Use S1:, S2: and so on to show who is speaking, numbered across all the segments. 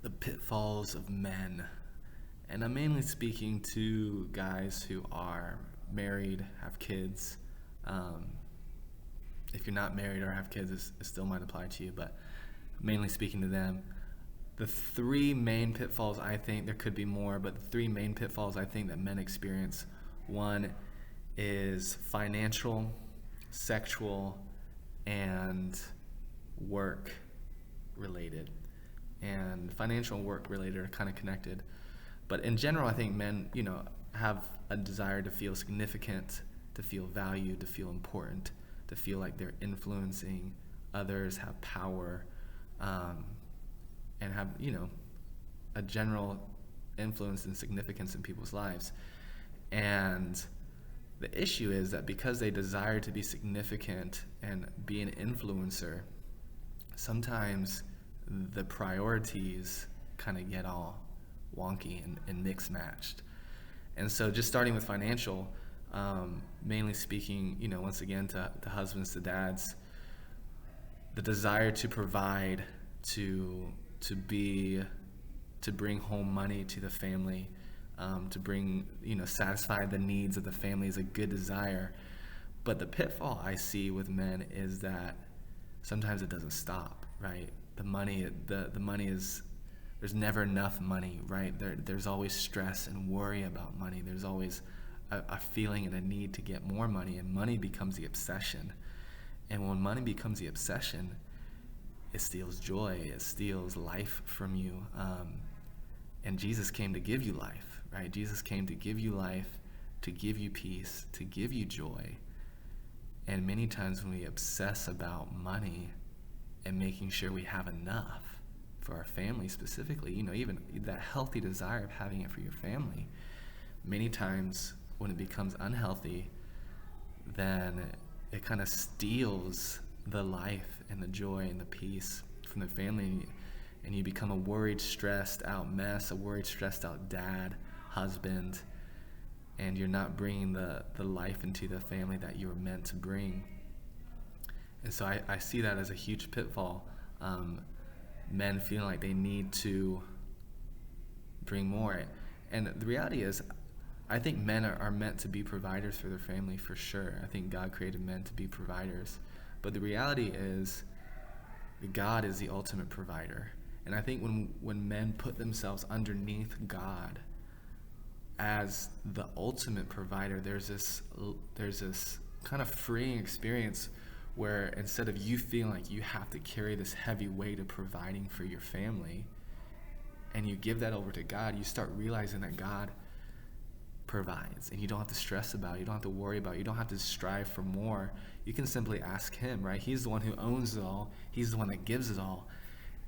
S1: the pitfalls of men. And I'm mainly speaking to guys who are married, have kids. Um, if you're not married or have kids, it still might apply to you, but mainly speaking to them. The three main pitfalls, I think, there could be more, but the three main pitfalls I think that men experience: one is financial, sexual, and work related. And financial and work related are kind of connected. But in general, I think men, have a desire to feel significant, to feel valued, to feel important, to feel like they're influencing others, have power, um, and have, a general influence and significance in people's lives. And the issue is that because they desire to be significant and be an influencer, sometimes the priorities kind of get all wonky and mixed matched. And so, just starting with financial, mainly speaking, once again to husbands, to dads, the desire to provide, to bring home money to the family, to bring, satisfy the needs of the family is a good desire. But the pitfall I see with men is that sometimes it doesn't stop, right? The money is, there's never enough money, right? There's always stress and worry about money. There's always a feeling and a need to get more money, and money becomes the obsession. And when money becomes the obsession, it steals joy, it steals life from you. And Jesus came to give you life, right? Jesus came to give you life, to give you peace, to give you joy. And many times when we obsess about money and making sure we have enough for our family specifically, even that healthy desire of having it for your family, many times when it becomes unhealthy, then it kind of steals the life and the joy and the peace from the family, and you become a worried, stressed out mess, a worried, stressed out dad, husband, and you're not bringing the life into the family that you were meant to bring. And so I see that as a huge pitfall. Men feeling like they need to bring more. And the reality is, I think men are meant to be providers for their family for sure. I think God created men to be providers. But the reality is, God is the ultimate provider. And I think when men put themselves underneath God as the ultimate provider, there's this kind of freeing experience where instead of you feeling like you have to carry this heavy weight of providing for your family, and you give that over to God, you start realizing that God provides, and you don't have to stress about it, you don't have to worry about it, you don't have to strive for more. You can simply ask Him, right? He's the one who owns it all. He's the one that gives it all.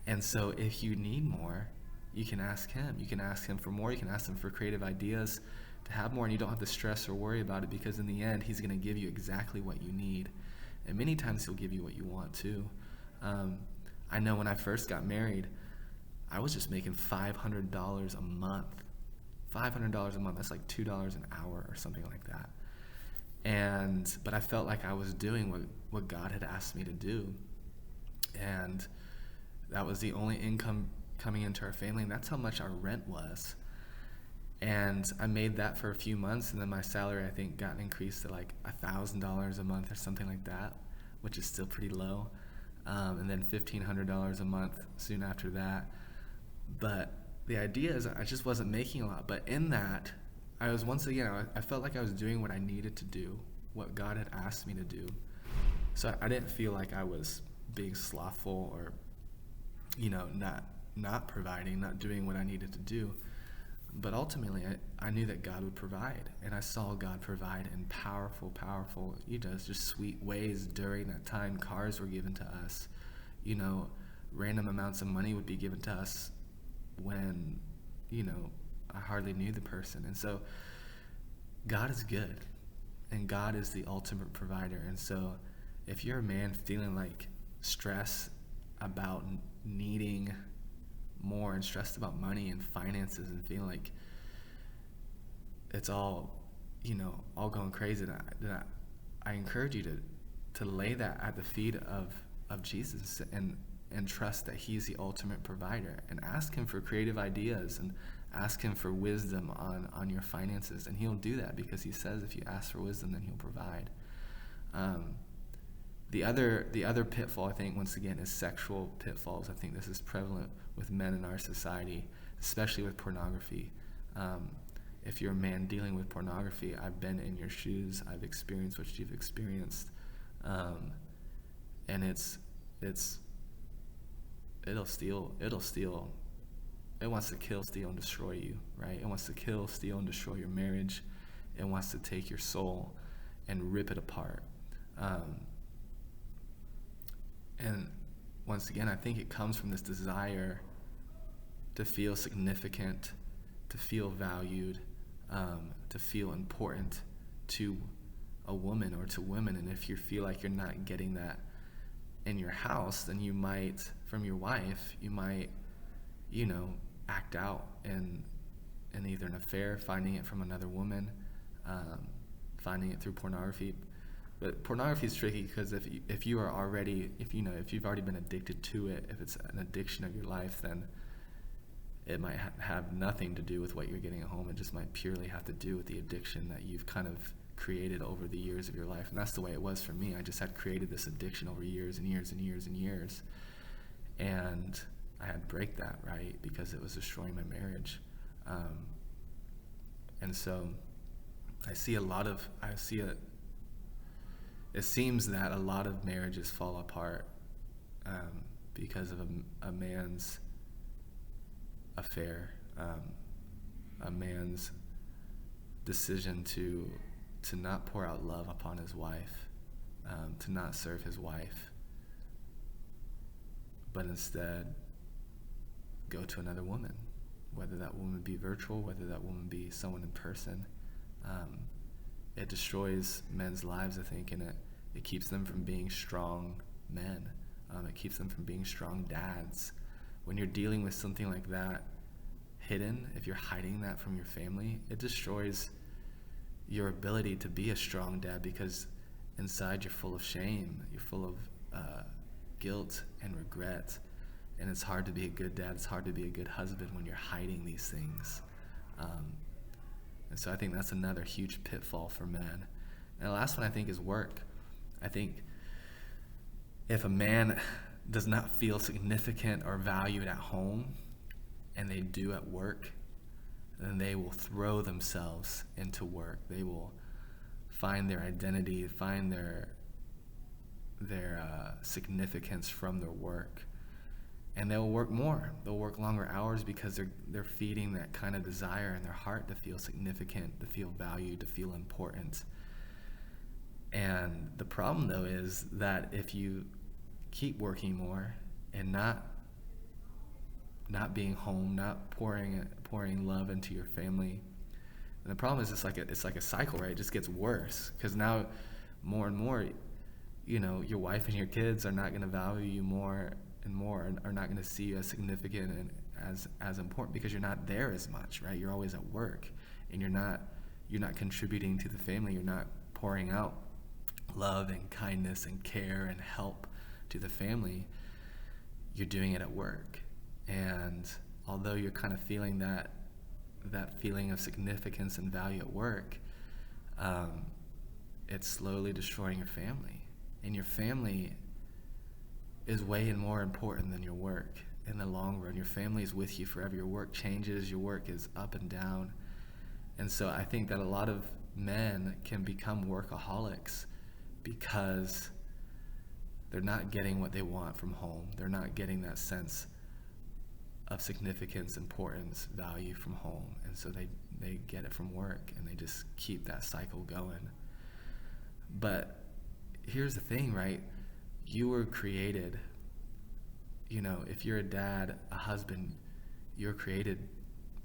S1: And so if you need more, you can ask Him. You can ask Him for more. You can ask Him for creative ideas to have more, and you don't have to stress or worry about it, because in the end, He's going to give you exactly what you need. And many times He'll give you what you want too. I know when I first got married, I was just making $500 a month. $500 a month, that's like $2 an hour or something like that. But I felt like I was doing what God had asked me to do. And that was the only income coming into our family, and that's how much our rent was. And I made that for a few months, and then my salary, I think, got increased to like $1,000 a month or something like that, which is still pretty low. And then $1,500 a month soon after that. But the idea is I just wasn't making a lot. But in that, I was once again, I felt like I was doing what I needed to do, what God had asked me to do. So I didn't feel like I was being slothful or, not providing, not doing what I needed to do. But ultimately, I knew that God would provide, and I saw God provide in powerful, just sweet ways during that time. Cars were given to us, random amounts of money would be given to us when, I hardly knew the person. And so God is good, and God is the ultimate provider. And so if you're a man feeling like stress about needing more and stressed about money and finances and feeling like it's all, all going crazy, then I encourage you to lay that at the feet of Jesus and and trust that he's the ultimate provider, and ask him for creative ideas and ask him for wisdom on your finances. And he'll do that because he says if you ask for wisdom, then he'll provide. The other pitfall, I think, once again, is sexual pitfalls. I think this is prevalent with men in our society, especially with pornography. If you're a man dealing with pornography, I've been in your shoes. I've experienced what you've experienced, and it'll steal. It wants to kill, steal, and destroy you, right? It wants to kill, steal, and destroy your marriage. It wants to take your soul and rip it apart. And once again, I think it comes from this desire to feel significant, to feel valued, to feel important to a woman or to women. And if you feel like you're not getting that in your house, then you might, from your wife, you might, act out in either an affair, finding it from another woman, finding it through pornography. But pornography is tricky because if you've already been addicted to it, if it's an addiction of your life, then it might have nothing to do with what you're getting at home. It just might purely have to do with the addiction that you've kind of created over the years of your life. And that's the way it was for me. I just had created this addiction over years and years and years and years. And I had to break that, right? Because it was destroying my marriage. And so it seems that a lot of marriages fall apart because of a man's affair, a man's decision to not pour out love upon his wife, to not serve his wife, but instead go to another woman, whether that woman be virtual, whether that woman be someone in person. It destroys men's lives, I think, and it keeps them from being strong men. It keeps them from being strong dads. When you're dealing with something like that hidden, if you're hiding that from your family, it destroys your ability to be a strong dad, because inside you're full of shame, you're full of guilt and regret, and it's hard to be a good dad, it's hard to be a good husband when you're hiding these things. And so I think that's another huge pitfall for men. And the last one, I think, is work. I think if a man does not feel significant or valued at home, and they do at work, then they will throw themselves into work. They will find their identity, find their significance from their work. And they'll work more. They'll work longer hours because they're feeding that kind of desire in their heart to feel significant, to feel valued, to feel important. And the problem, though, is that if you keep working more and not being home, not pouring love into your family, and the problem is it's like a cycle, right? It just gets worse, because now more and more, your wife and your kids are not going to value you more and more, and are not going to see you as significant and as important, because you're not there as much, right? You're always at work, and you're not contributing to the family. You're not pouring out love and kindness and care and help to the family. You're doing it at work. And although you're kind of feeling that feeling of significance and value at work, it's slowly destroying your family. And your family is way more important than your work in the long run. Your family is with you forever. Your work changes. Your work is up and down. And so I think that a lot of men can become workaholics because they're not getting what they want from home. They're not getting that sense of significance, importance, value from home. And so they get it from work, and they just keep that cycle going. But here's the thing, right? You were created, if you're a dad, a husband, you're created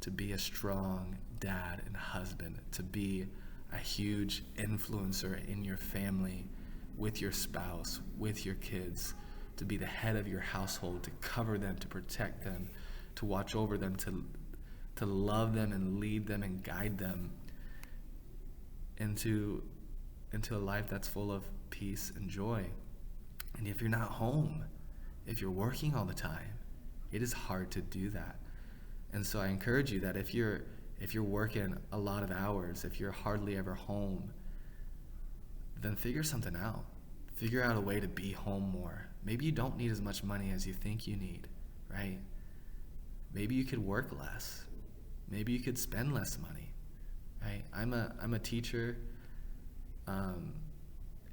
S1: to be a strong dad and husband, to be a huge influencer in your family, with your spouse, with your kids, to be the head of your household, to cover them, to protect them, to watch over them, to love them and lead them and guide them into a life that's full of peace and joy. And if you're not home, If you're working all the time, it is hard to do that. And so I encourage you that if you're working a lot of hours, if you're hardly ever home, then figure something out. Figure out a way to be home more. Maybe you don't need as much money as you think you need, right? Maybe you could work less. Maybe you could spend less money, right? I'm a teacher,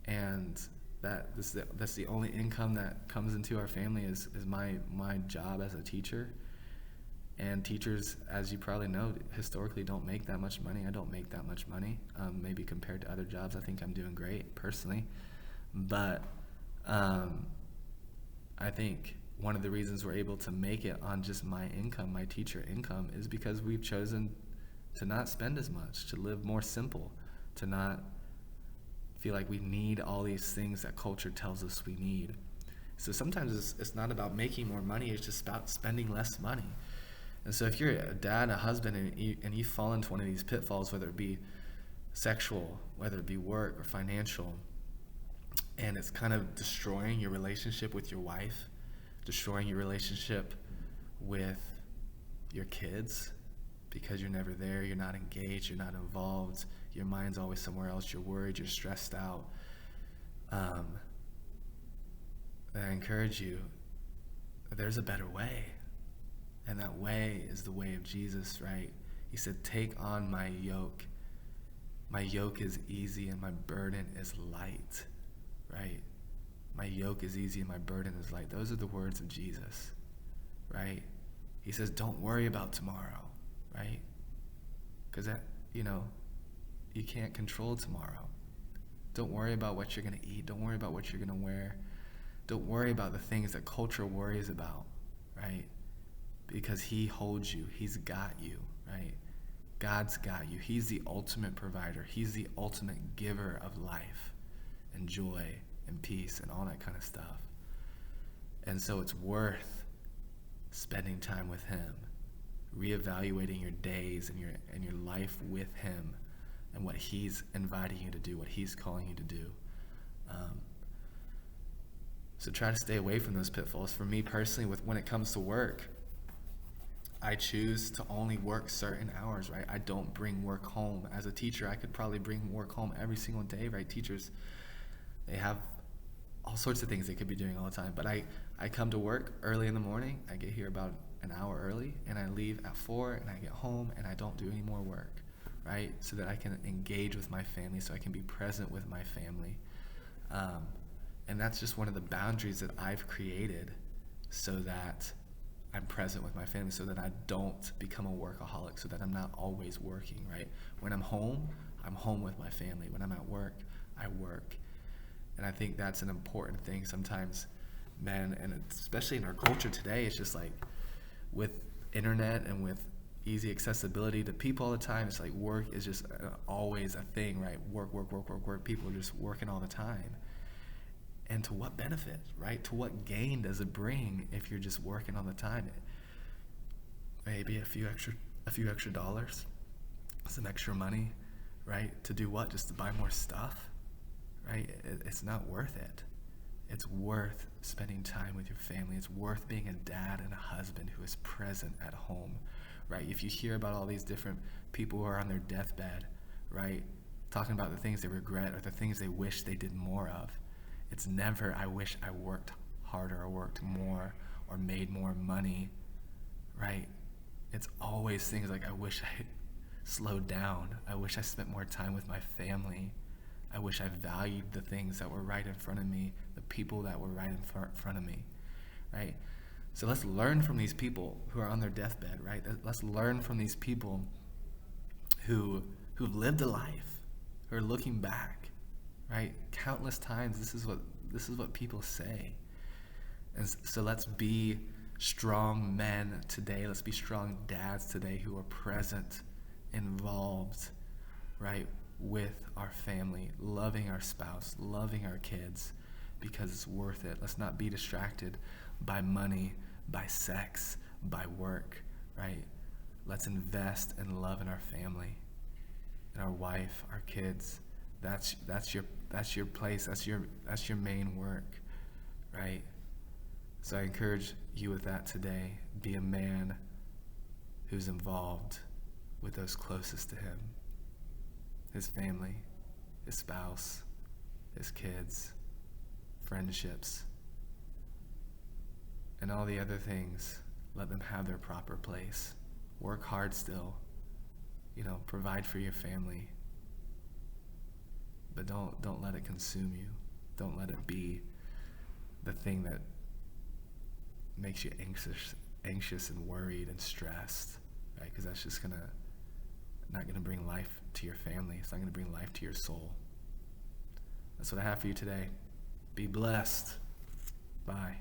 S1: and that's the only income that comes into our family is my job as a teacher. And teachers, as you probably know, historically don't make that much money. I don't make that much money. Maybe compared to other jobs, I think I'm doing great personally. But I think one of the reasons we're able to make it on just my income, my teacher income, is because we've chosen to not spend as much, to live more simple, to not feel like we need all these things that culture tells us we need. So sometimes it's not about making more money, it's just about spending less money. And so if you're a dad, a husband, and you fall into one of these pitfalls, whether it be sexual, whether it be work or financial, and it's kind of destroying your relationship with your wife, destroying your relationship with your kids, because you're never there, you're not engaged, you're not involved, your mind's always somewhere else, you're worried, you're stressed out, then I encourage you, there's a better way. And that way is the way of Jesus, right? He said, take on my yoke. My yoke is easy and my burden is light, right? My yoke is easy and my burden is light. Those are the words of Jesus, right? He says, don't worry about tomorrow, right? Because you can't control tomorrow. Don't worry about what you're going to eat. Don't worry about what you're going to wear. Don't worry about the things that culture worries about, right? Because he holds you. He's got you, right? God's got you. He's the ultimate provider. He's the ultimate giver of life and joy and peace and all that kind of stuff. And so it's worth spending time with him, reevaluating your days and your life with him and what he's inviting you to do, what he's calling you to do. So try to stay away from those pitfalls. For me personally, when it comes to work, I choose to only work certain hours, right? I don't bring work home. As a teacher, I could probably bring work home every single day, right? Teachers, they have all sorts of things they could be doing all the time. But I come to work early in the morning. I get here about an hour early, and I leave at 4, and I get home, and I don't do any more work, right? So that I can engage with my family, so I can be present with my family. And that's just one of the boundaries that I've created so that I'm present with my family, so that I don't become a workaholic, so that I'm not always working, right? When I'm home with my family. When I'm at work, I work. And I think that's an important thing. Sometimes men, and especially in our culture today, it's just like with internet and with easy accessibility to people all the time, it's like work is just always a thing, right? Work. People are just working all the time. And to what benefit, right? To what gain does it bring if you're just working all the time? Maybe a few extra dollars, some extra money, right? To do what? Just to buy more stuff, right? It's not worth it. It's worth spending time with your family. It's worth being a dad and a husband who is present at home, right? If you hear about all these different people who are on their deathbed, right? Talking about the things they regret or the things they wish they did more of. It's never, I wish I worked harder or worked more or made more money, right? It's always things like, I wish I slowed down. I wish I spent more time with my family. I wish I valued the things that were right in front of me, the people that were right in front of me, right? So let's learn from these people who are on their deathbed, right? Let's learn from these people who've lived a life, who are looking back, right? Countless times, this is what people say. And so let's be strong men today. Let's be strong dads today who are present, involved, right, with our family, loving our spouse, loving our kids, because it's worth it. Let's not be distracted by money, by sex, by work, right? Let's invest and love in our family, in our wife, our kids. That's your place. That's your main work, right? So I encourage you with that today. Be a man who's involved with those closest to him, his family, his spouse, his kids, friendships, and all the other things. Let them have their proper place. Work hard still. Provide for your family. But don't let it consume you. Don't let it be the thing that makes you anxious and worried and stressed, right? Because that's just not gonna bring life to your family. It's not gonna bring life to your soul. That's what I have for you today. Be blessed. Bye.